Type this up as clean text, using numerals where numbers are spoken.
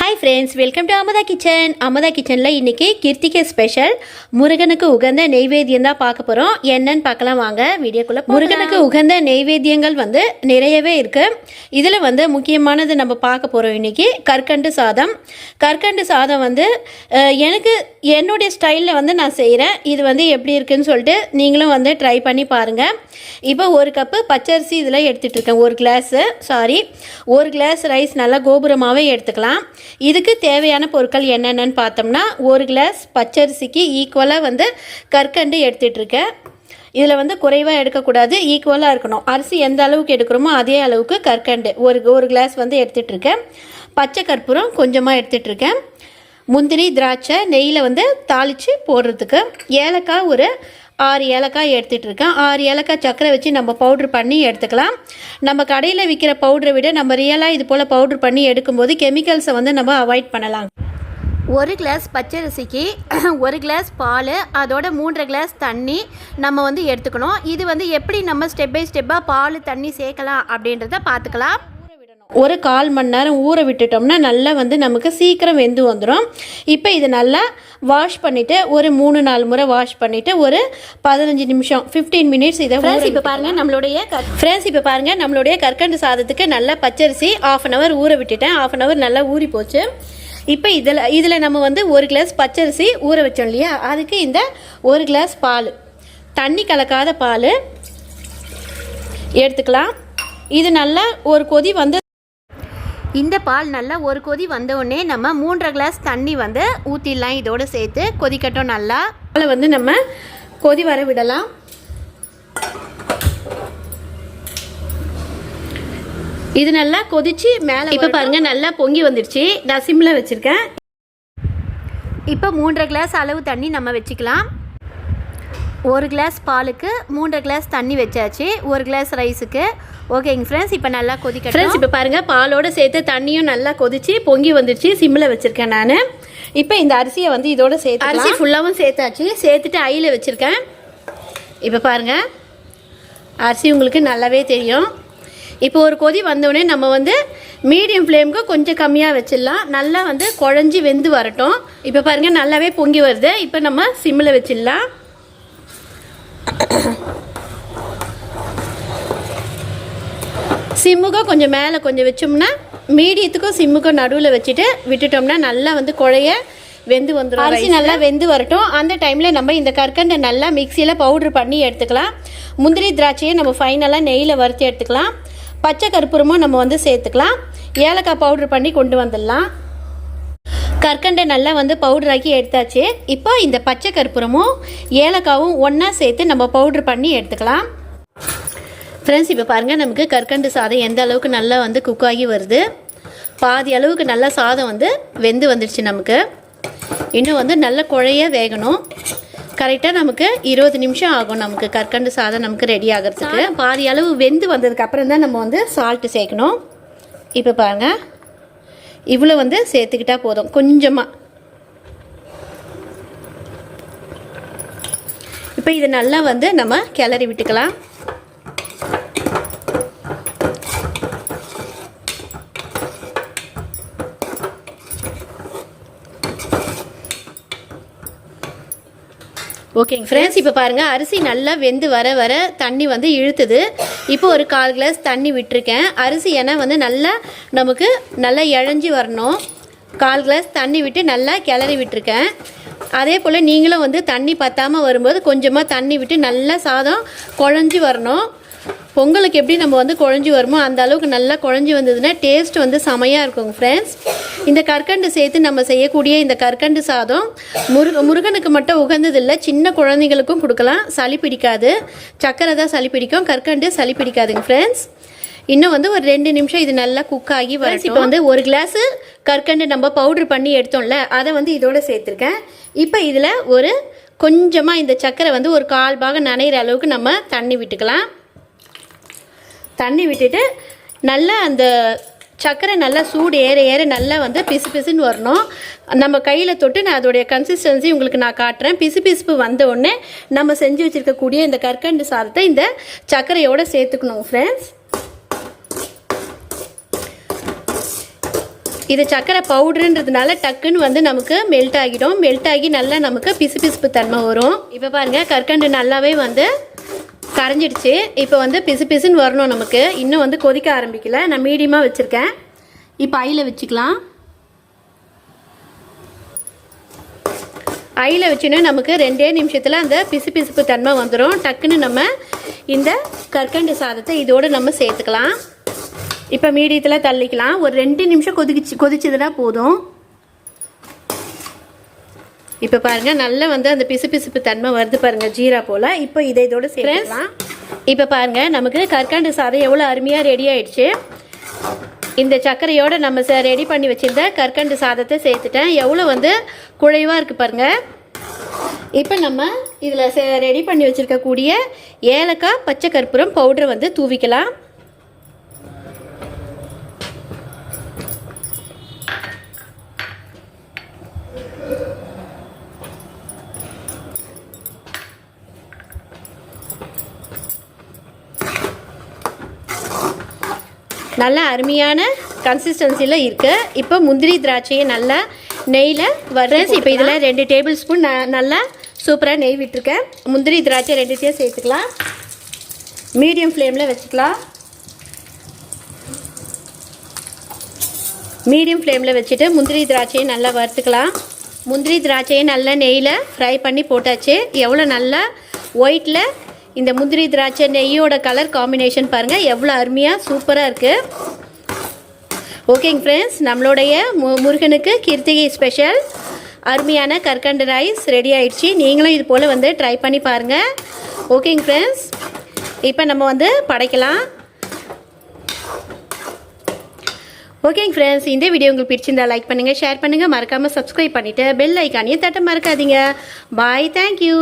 Hi friends, welcome to Amudha kitchen. Amudha கிச்சனில் இன்றைக்கி Krittika special முருகனுக்கு உகந்த நெய்வேத்தியம் தான் பார்க்க போகிறோம். என்னன்னு பார்க்கலாம் வாங்க வீடியோக்குள்ளே. முருகனுக்கு உகந்த நெய்வேத்தியங்கள் நிறையவே இருக்குது. இதில் முக்கியமானது நம்ம பார்க்க போகிறோம் இன்றைக்கி கற்கண்டு சாதம். கற்கண்டு சாதம் எனக்கு என்னுடைய ஸ்டைலில் நான் செய்கிறேன். இது எப்படி இருக்குதுன்னு சொல்லிட்டு நீங்களும் ட்ரை பண்ணி பாருங்கள். இப்போ ஒரு கப்பு பச்சரிசி இதில் எடுத்துகிட்டு இருக்கேன். ஒரு கிளாஸ் ரைஸ் நல்லா கோபுரமாகவே எடுத்துக்கலாம். இதுக்கு தேவையான பொருட்கள் என்னென்னு பார்த்தோம்னா, ஒரு கிளாஸ் பச்சரிசிக்கு ஈக்குவலாக கற்கண்டு எடுத்துகிட்ருக்கேன். இதில் குறைவாக எடுக்கக்கூடாது, ஈக்குவலாக இருக்கணும். அரிசி எந்த அளவுக்கு எடுக்கிறோமோ அதே அளவுக்கு கற்கண்டு ஒரு கிளாஸ் எடுத்துகிட்ருக்கேன். பச்சை கற்பூரம் கொஞ்சமாக எடுத்துகிட்ருக்கேன். முந்திரி திராட்சை நெய்யில் தாளித்து போடுறதுக்கு. ஏலக்காய் ஒரு 6 ஏலக்காய் எடுத்துகிட்ருக்கேன். 6 ஏலக்காய் சக்கரை வச்சு நம்ம பவுட்ரு பண்ணி எடுத்துக்கலாம். நம்ம கடையில் விற்கிற பவுடரை விட நம்ம ரியலாக இது போல் பவுட்ரு பண்ணி எடுக்கும்போது கெமிக்கல்ஸை நம்ம அவாய்ட் பண்ணலாம். ஒரு கிளாஸ் பச்சரிசிக்கு 1 கிளாஸ் பால், அதோட 3.5 கிளாஸ் தண்ணி நம்ம எடுத்துக்கணும். இது எப்படி நம்ம ஸ்டெப் பை ஸ்டெப்பாக பால் தண்ணி சேர்க்கலாம் அப்படின்றத பார்த்துக்கலாம். ஒரு 1/4 மணி நேரம் ஊற விட்டுட்டோம்னா நல்லா நமக்கு சீக்கிரம் வெந்து வந்துடும். இப்போ இது நல்லா வாஷ் பண்ணிவிட்டு ஒரு 3-4 முறை வாஷ் பண்ணிவிட்டு ஒரு 15 நிமிஷம் 15 மினிட்ஸ் இதை இப்போ பாருங்கள் நம்மளுடைய கற்கண்டு சாதத்துக்கு நல்லா பச்சரிசி 1/2 hour ஊற விட்டுட்டேன். 1/2 hour நல்லா ஊறி போச்சு. இப்போ இதில் நம்ம 1 கிளாஸ் பச்சரிசி ஊற வச்சோம் இல்லையா, அதுக்கு இந்த 1 கிளாஸ் பால், தண்ணி கலக்காத பால் எடுத்துக்கலாம். இது நல்லா ஒரு கொதி இந்த பால் நல்லா ஒரு கொதி வந்தவுடனே நம்ம 3.5 கிளாஸ் தண்ணி ஊற்றிடலாம். இதோடு சேர்த்து கொதிக்கட்டும். நல்லா பாலை நம்ம கொதி வர விடலாம். இது நல்லா கொதிச்சு மேலே இப்போ பாருங்கள் நல்லா பொங்கி வந்துடுச்சு. நான் சிம்மில் வச்சுருக்கேன். இப்போ 3.5 கிளாஸ் அளவு தண்ணி நம்ம வச்சுக்கலாம். 1 கிளாஸ் பாலுக்கு 3.5 கிளாஸ் தண்ணி வச்சாச்சு. 1 கிளாஸ் ரைஸுக்கு. ஓகேங்க ஃப்ரெண்ட்ஸ், இப்போ நல்லா கொதிக்கட்டும். ஃப்ரெண்ட்ஸ் இப்போ பாருங்கள் பாலோடு சேர்த்து தண்ணியும் நல்லா கொதிச்சு பொங்கி வந்துடுச்சு. சிம்மில் வச்சுருக்கேன் நான். இப்போ இந்த அரிசியை இதோடு சேர்த்து அரிசி ஃபுல்லாகவும் சேர்த்தாச்சு. சேர்த்துட்டு ஐயில் வச்சுருக்கேன். இப்போ பாருங்கள் அரிசி உங்களுக்கு நல்லாவே தெரியும். இப்போ ஒரு கொதி வந்தோடனே நம்ம மீடியம் ஃப்ளேமுக்கு கொஞ்சம் கம்மியாக வச்சிடலாம். நல்லா குழஞ்சி வெந்து வரட்டும். இப்போ பாருங்கள் நல்லாவே பொங்கி வருது. இப்போ நம்ம சிம்மில் வச்சிடலாம். சிம்முக்கும் கொஞ்சம் மேலே கொஞ்சம் வச்சோம்னா, மீடியத்துக்கும் சிம்முக்கும் நடுவில் வச்சுட்டு விட்டுட்டோம்னா நல்லா குழைய வெந்து வந்துடும். அரிசி நல்லா வெந்து வரட்டும். அந்த டைமில் நம்ம இந்த கற்கண்டை நல்லா மிக்சியில் பவுட்ரு பண்ணி எடுத்துக்கலாம். முந்திரி திராட்சையை நம்ம ஃபைனலாக நெய்யில் வறுத்து எடுத்துக்கலாம். பச்சை கற்பூரமும் நம்ம சேர்த்துக்கலாம். ஏலக்காய் பவுட்ரு பண்ணி கொண்டு வந்துடலாம். கற்கண்டை நல்லா பவுடராக்கி எடுத்தாச்சு. இப்போ இந்த பச்சை கற்பூரமும் ஏலக்காவும் ஒன்றா சேர்த்து நம்ம பவுட்ரு பண்ணி எடுத்துக்கலாம். ஃப்ரெண்ட்ஸ் இப்போ பாருங்கள் நமக்கு கற்கண்டு சாதம் எந்த அளவுக்கு நல்லா குக் ஆகி வருது. பாதி அளவுக்கு நல்லா சாதம் வெந்து வந்துடுச்சு. நமக்கு இன்னும் நல்ல குழைய வேகணும். கரெக்டாக நமக்கு 20 நிமிஷம் ஆகும் நமக்கு கற்கண்டு சாதம் நமக்கு ரெடி ஆகிறதுக்கு. பாதி அளவு வெந்து வந்ததுக்கப்புறம் தான் நம்ம சால்ட்டு சேர்க்கணும். இப்போ பாருங்கள் இவ்வளோ சேர்த்துக்கிட்டா போதும். கொஞ்சமாக இப்போ இது நல்லா நம்ம கிளறி விட்டுக்கலாம். ஓகேங்க ஃப்ரெண்ட்ஸ், இப்போ பாருங்கள் அரிசி நல்லா வெந்து வர வர தண்ணி இழுத்துது. இப்போ ஒரு 1/4 கிளாஸ் தண்ணி விட்டுருக்கேன். அரிசி ஏன்னா நல்லா நமக்கு நல்லா இழஞ்சி வரணும். 1/4 கிளாஸ் தண்ணி விட்டு நல்லா கிளறி விட்டுருக்கேன். அதே போல் நீங்களும் தண்ணி பற்றாமல் வரும்போது கொஞ்சமாக தண்ணி விட்டு நல்லா சாதம் குழஞ்சி வரணும். பொங்கலுக்கு எப்படி நம்ம குழஞ்சி வருமோ அந்த அளவுக்கு நல்லா குழஞ்சி வந்ததுன்னா டேஸ்ட் செமையாக இருக்குங்க ஃப்ரெண்ட்ஸ். இந்த கற்கண்டு சேர்த்து நம்ம செய்யக்கூடிய இந்த கற்கண்டு சாதம் முருகனுக்கு மட்டும் உகந்ததில்லை, சின்ன குழந்தைங்களுக்கும் கொடுக்கலாம். சளி பிடிக்காது. சக்கரை தான் சளி பிடிக்கும், கற்கண்டு சளி பிடிக்காதுங்க ஃப்ரெண்ட்ஸ். இன்னும் ஒரு 2 நிமிஷம் இது நல்லா குக் ஆகி வரும். இப்போ 1 கிளாஸு கற்கண்டு நம்ம பவுட்ரு பண்ணி எடுத்தோம்ல, அதை இதோடு சேர்த்துருக்கேன். இப்போ இதில் ஒரு கொஞ்சமாக இந்த சக்கரை ஒரு 1/4 பாகம் நனைகிற அளவுக்கு நம்ம தண்ணி விட்டுக்கலாம். தண்ணி விட்டுட்டு நல்லா அந்த சக்கரை நல்லா சூடு ஏற ஏற நல்லா பிசு பிசுன்னு வரணும். நம்ம கையில் தொட்டு நான் அதோடைய கன்சிஸ்டன்சி உங்களுக்கு நான் காட்டுறேன். பிசு பிசுப்பு வந்த உடனே நம்ம செஞ்சு வச்சுருக்கக்கூடிய இந்த கற்கண்டு சாதத்தை இந்த சர்க்கரையோடு சேர்த்துக்கணும் ஃப்ரெண்ட்ஸ். இது சக்கரை பவுடருன்றதுனால டக்குன்னு வந்து நமக்கு மெல்ட் ஆகிடும். மெல்ட் ஆகி நல்லா நமக்கு பிசுபிசுப்பு தன்மை வரும். இப்போ பாருங்கள் கற்கண்டு நல்லாவே வந்து கரைஞ்சிடுச்சு. இப்போ வந்து பிசு பிசுன்னு வரணும் நமக்கு. இன்னும் வந்து கொதிக்க ஆரம்பிக்கல. நான் மீடியமாக வச்சுருக்கேன். இப்போ ஐயில் வச்சுக்கலாம். ஐயில் வச்சுன்னா நமக்கு 2 நிமிஷத்தில் அந்த பிசுபிசுப்பு தன்மை வந்துடும். டக்குன்னு நம்ம இந்த கற்கண்டு சாதத்தை இதோடு நம்ம சேர்த்துக்கலாம். இப்போ மீடியத்தில் தள்ளிக்கலாம். ஒரு 2 நிமிஷம் கொதிச்சதுன்னா போதும். இப்போ பாருங்கள் நல்லா வந்து அந்த பிசுபிசுப்பு தன்மை வருது பாருங்கள், ஜீரா போல். இப்போ இதை இதோடு சேர்த்துக்கலாம். இப்போ பாருங்கள் நமக்கு கற்கண்டு சாதம் எவ்வளோ அருமையாக ரெடி ஆயிடுச்சு. இந்த சர்க்கரையோடு நம்ம ரெடி பண்ணி வச்சுருந்த கற்கண்டு சாதத்தை சேர்த்துட்டேன். எவ்வளோ வந்து குழைவாக இருக்குது பாருங்கள். இப்போ நம்ம இதில் ரெடி பண்ணி வச்சுருக்கக்கூடிய ஏலக்காய் பச்சை கற்பூரம் பவுடரை வந்து தூவிக்கலாம். நல்ல அருமையான கன்சிஸ்டன்சியில் இருக்குது. இப்போ முந்திரி திராட்சையை நல்லா நெய்யில் வறுத்து இப்போ இதில் 2 டேபிள் ஸ்பூன் நல்லா சூப்பராக நெய் விட்டுருக்கேன். முந்திரி திராட்சை 2த்தையும் சேர்த்துக்கலாம். மீடியம் ஃப்ளேமில் வச்சுக்கலாம். மீடியம் ஃப்ளேமில் வச்சுட்டு முந்திரி திராட்சையை நல்லா வறுத்துக்கலாம். முந்திரி திராட்சையை நல்லா நெய்யில் ஃப்ரை பண்ணி போட்டாச்சு. எவ்வளோ நல்லா ஒயிட்டில் இந்த முந்திரி திராட்சை நெய்யோட கலர் காம்பினேஷன் பாருங்கள் எவ்வளோ அருமையாக சூப்பராக இருக்குது. ஓகேங்க ஃப்ரெண்ட்ஸ், நம்மளுடைய முருகனுக்கு கிருத்திகை ஸ்பெஷல் அருமையான கற்கண்டு ரைஸ் ரெடி ஆயிடுச்சு. நீங்களும் இது போல் வந்து ட்ரை பண்ணி பாருங்கள். ஓகேங்க ஃப்ரெண்ட்ஸ், இப்போ நம்ம வந்து படைக்கலாம். ஓகேங்க ஃப்ரெண்ட்ஸ், இந்த வீடியோ உங்களுக்கு பிடிச்சிருந்தா லைக் பண்ணுங்கள், ஷேர் பண்ணுங்கள், மறக்காமல் சப்ஸ்கிரைப் பண்ணிவிட்டு பெல் ஐக்கானையும் தட்ட மறக்காதீங்க. பாய், தேங்க்யூ.